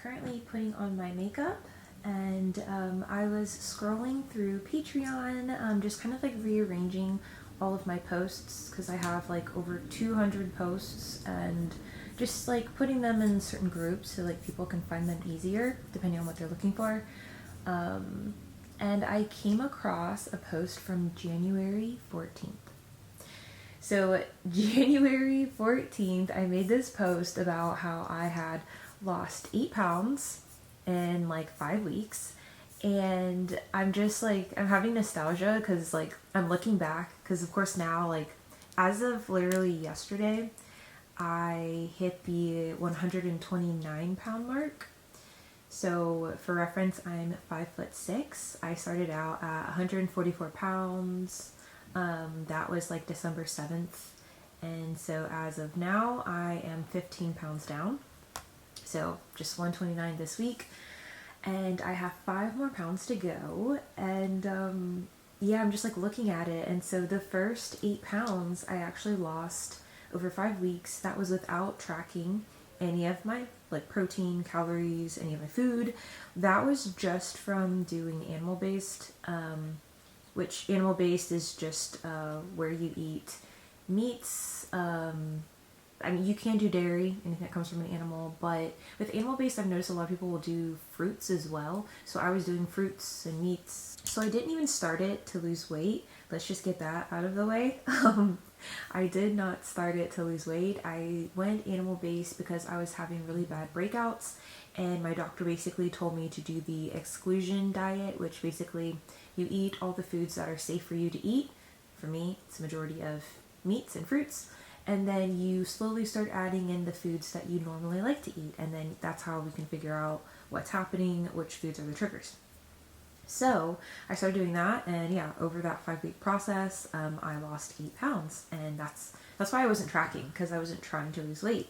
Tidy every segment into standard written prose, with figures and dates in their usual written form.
currently putting on my makeup, and I was scrolling through Patreon, just kind of like rearranging all of my posts because I have like over 200 posts, and just like putting them in certain groups so like people can find them easier depending on what they're looking for. And I came across a post from January 14th. So January 14th, I made this post about how I had lost 8 pounds in like 5 weeks. And I'm just like, I'm having nostalgia because like I'm looking back because of course now, like as of literally yesterday, I hit the 129 pound mark. So for reference, I'm 5'6". I started out at 144 pounds. That was like December 7th. And so as of now, I am 15 pounds down. So just 129 this week. And I have 5 more pounds to go. And yeah, I'm just like looking at it. And so the first 8 pounds I actually lost over 5 weeks. That was without tracking any of my like protein, calories, any of my food. That was just from doing animal-based, which animal-based is just where you eat meats. I mean, you can do dairy, anything that comes from an animal, but with animal-based, I've noticed a lot of people will do fruits as well. So I was doing fruits and meats. So I didn't even start it to lose weight. Let's just get that out of the way. I did not start it to lose weight. I went animal-based because I was having really bad breakouts, and my doctor basically told me to do the exclusion diet, which basically you eat all the foods that are safe for you to eat. For me, it's a majority of meats and fruits. And then you slowly start adding in the foods that you normally like to eat. And then that's how we can figure out what's happening, which foods are the triggers. So I started doing that, and yeah, over that 5-week process, I lost 8 pounds, and that's why I wasn't tracking, because I wasn't trying to lose weight.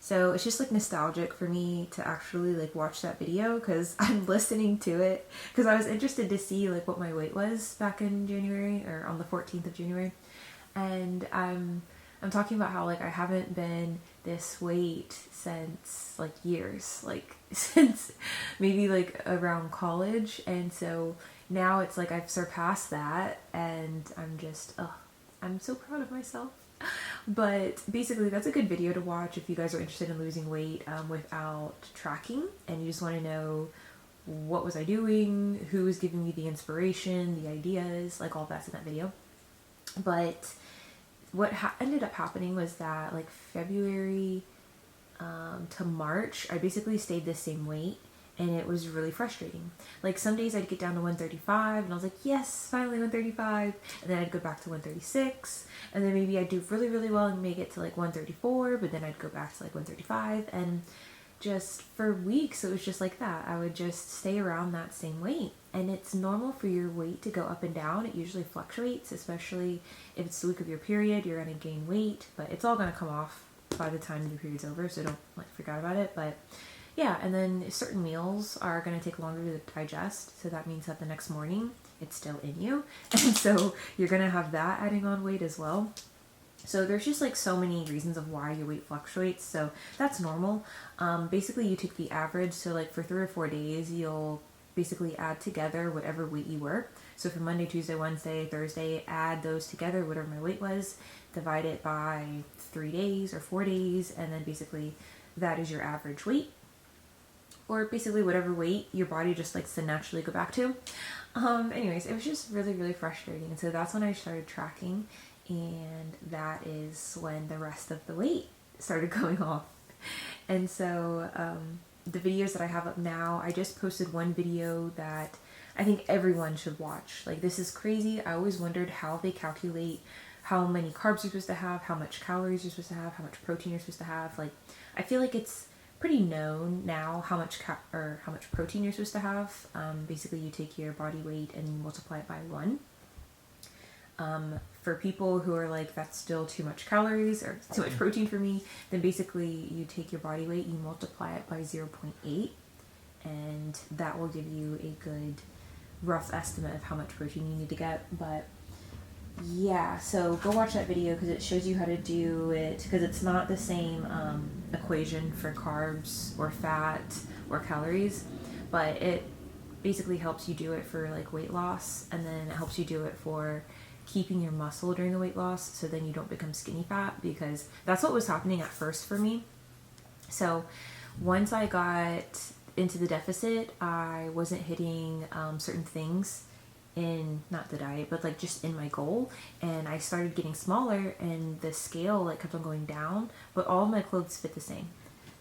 So it's just like nostalgic for me to actually like watch that video, because I'm listening to it because I was interested to see like what my weight was back in January, or on the 14th of January, and I'm talking about how like I haven't been this weight since like years, like since maybe like around college. And so now it's like I've surpassed that, and I'm just, I'm so proud of myself. But basically that's a good video to watch if you guys are interested in losing weight without tracking, and you just want to know what was I doing, who was giving me the inspiration, the ideas, like all that's in that video. But what ended up happening was that like February to March, I basically stayed the same weight, and it was really frustrating. Like some days I'd get down to 135 and I was like, yes, finally 135, and then I'd go back to 136, and then maybe I'd do really, really well and make it to like 134, but then I'd go back to like 135, and just for weeks it was just like that. I would just stay around that same weight. And it's normal for your weight to go up and down. It usually fluctuates, especially if it's the week of your period, you're going to gain weight, but it's all going to come off by the time your period's over, so don't like forget about it. But yeah, and then certain meals are going to take longer to digest, so that means that the next morning it's still in you, and so you're going to have that adding on weight as well. So there's just like so many reasons of why your weight fluctuates, so that's normal. Basically you take the average, so like for 3 or 4 days you'll basically add together whatever weight you were. So for Monday, Tuesday, Wednesday, Thursday, add those together, whatever my weight was, divide it by 3 days or 4 days, and then basically that is your average weight, or basically whatever weight your body just likes to naturally go back to. Anyways, it was just really, really frustrating, and so that's when I started tracking, and that is when the rest of the weight started going off. And so the videos that I have up now, I just posted one video that I think everyone should watch. Like, this is crazy. I always wondered how they calculate how many carbs you're supposed to have, how much calories you're supposed to have, how much protein you're supposed to have. Like, I feel like it's pretty known now how much how much protein you're supposed to have. Basically, you take your body weight and you multiply it by 1. For people who are like, that's still too much calories or too much protein for me, then basically you take your body weight, you multiply it by 0.8, and that will give you a good rough estimate of how much protein you need to get. But yeah, so go watch that video because it shows you how to do it, because it's not the same equation for carbs or fat or calories, but it basically helps you do it for like weight loss, and then it helps you do it for keeping your muscle during the weight loss, so then you don't become skinny fat, because that's what was happening at first for me. So once I got into the deficit, I wasn't hitting certain things in, not the diet, but like just in my goal, and I started getting smaller, and the scale like kept on going down, but all of my clothes fit the same.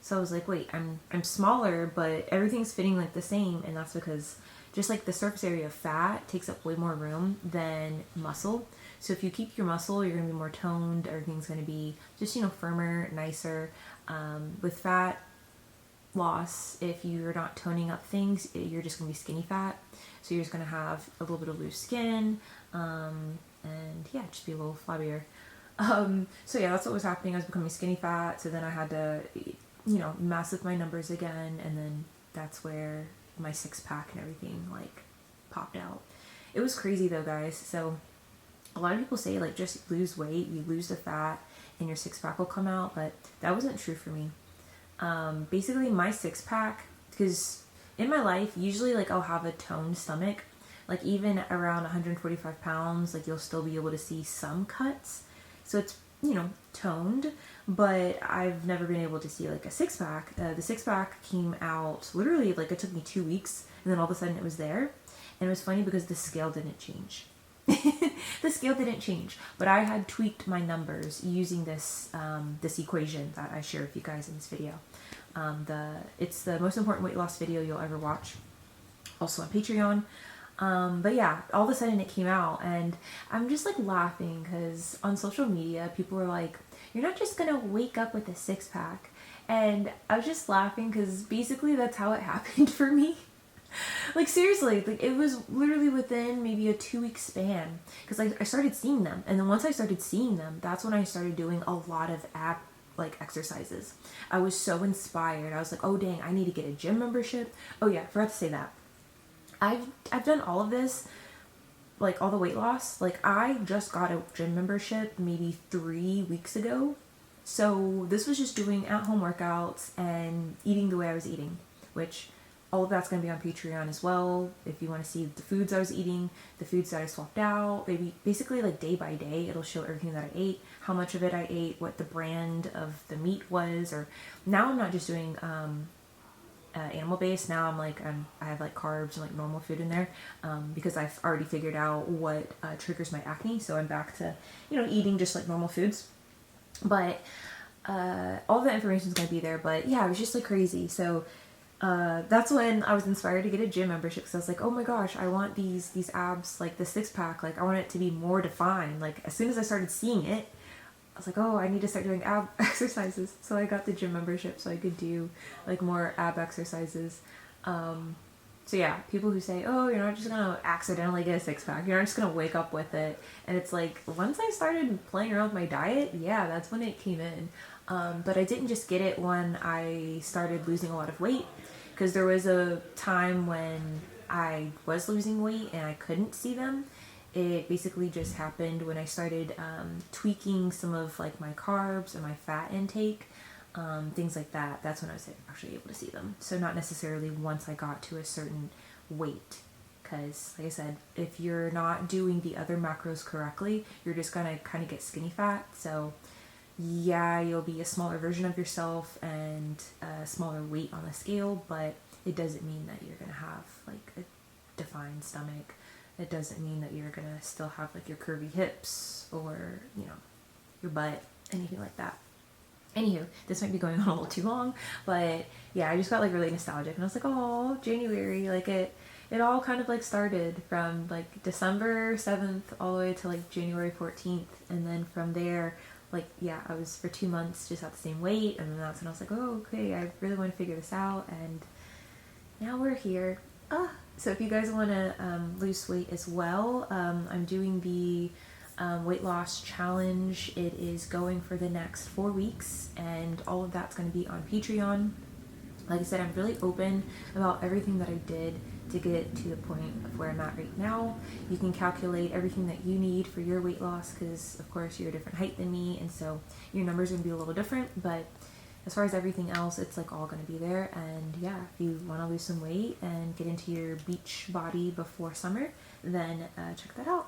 So I was like, wait, I'm smaller, but everything's fitting like the same, and that's because just like the surface area of fat takes up way more room than muscle. So if you keep your muscle, you're gonna be more toned. Everything's gonna be just, you know, firmer, nicer. With fat loss, if you're not toning up things, you're just gonna be skinny fat. So you're just gonna have a little bit of loose skin, and yeah, just be a little flabbier. So yeah, that's what was happening. I was becoming skinny fat. So then I had to, you know, mess with my numbers again, and then that's where my six pack and everything like popped out. It was crazy though, guys. So a lot of people say like just lose weight, you lose the fat, and your six pack will come out, but that wasn't true for me. Basically my six pack, because in my life usually like I'll have a toned stomach, like even around 145 pounds, like you'll still be able to see some cuts, so it's, you know, toned, but I've never been able to see like a six pack. The six pack came out literally like it took me 2 weeks, and then all of a sudden it was there. And it was funny because the scale didn't change. The scale didn't change, but I had tweaked my numbers using this this equation that I share with you guys in this video. It's the most important weight loss video you'll ever watch, also on Patreon. But yeah, all of a sudden it came out, and I'm just like laughing because on social media people were like, you're not just gonna wake up with a six pack, and I was just laughing because basically that's how it happened for me. Like seriously, like it was literally within maybe a 2 week span, because I started seeing them, and then once I started seeing them, that's when I started doing a lot of ab like exercises. I was so inspired. I was like, oh dang, I need to get a gym membership. Oh yeah, forgot to say that. I've done all of this, like all the weight loss. Like I just got a gym membership maybe 3 weeks ago. So this was just doing at-home workouts and eating the way I was eating, which all of that's going to be on Patreon as well. If you want to see the foods I was eating, the foods that I swapped out, maybe basically like day by day, it'll show everything that I ate, how much of it I ate, what the brand of the meat was, or now I'm not just doing animal based. Now I'm like, I have like carbs and like normal food in there, because I've already figured out what triggers my acne. So I'm back to, you know, eating just like normal foods. But all the information is going to be there. But yeah, it was just like crazy. So that's when I was inspired to get a gym membership, because I was like, oh my gosh, I want these abs, like the six pack, like I want it to be more defined. Like as soon as I started seeing it, I was like, oh, I need to start doing ab exercises. So I got the gym membership so I could do like more ab exercises. So yeah, people who say, oh, you're not just gonna accidentally get a six pack, you're not just gonna wake up with it. And it's like, once I started playing around with my diet, yeah, that's when it came in. But I didn't just get it when I started losing a lot of weight, because there was a time when I was losing weight and I couldn't see them. It basically just happened when I started tweaking some of like my carbs and my fat intake, things like that. That's when I was actually able to see them. So not necessarily once I got to a certain weight, because like I said, if you're not doing the other macros correctly, you're just gonna kind of get skinny fat. So yeah, you'll be a smaller version of yourself and a smaller weight on the scale, but it doesn't mean that you're gonna have like a defined stomach. It doesn't mean that you're gonna still have like your curvy hips or, you know, your butt, anything like that. Anywho, this might be going on a little too long, but yeah, I just got like really nostalgic, and I was like, oh, January, like it all kind of like started from like December 7th all the way to like January 14th, and then from there, like, yeah, I was for 2 months just at the same weight, and then that's when I was like, oh, okay, I really want to figure this out, and now we're here. So if you guys want to lose weight as well, I'm doing the weight loss challenge. It is going for the next 4 weeks, and all of that's going to be on Patreon. Like I said, I'm really open about everything that I did to get to the point of where I'm at right now. You can calculate everything that you need for your weight loss because, of course, you're a different height than me, and so your numbers are going to be a little different. But as far as everything else, it's like all going to be there. And yeah, if you want to lose some weight and get into your beach body before summer, then check that out.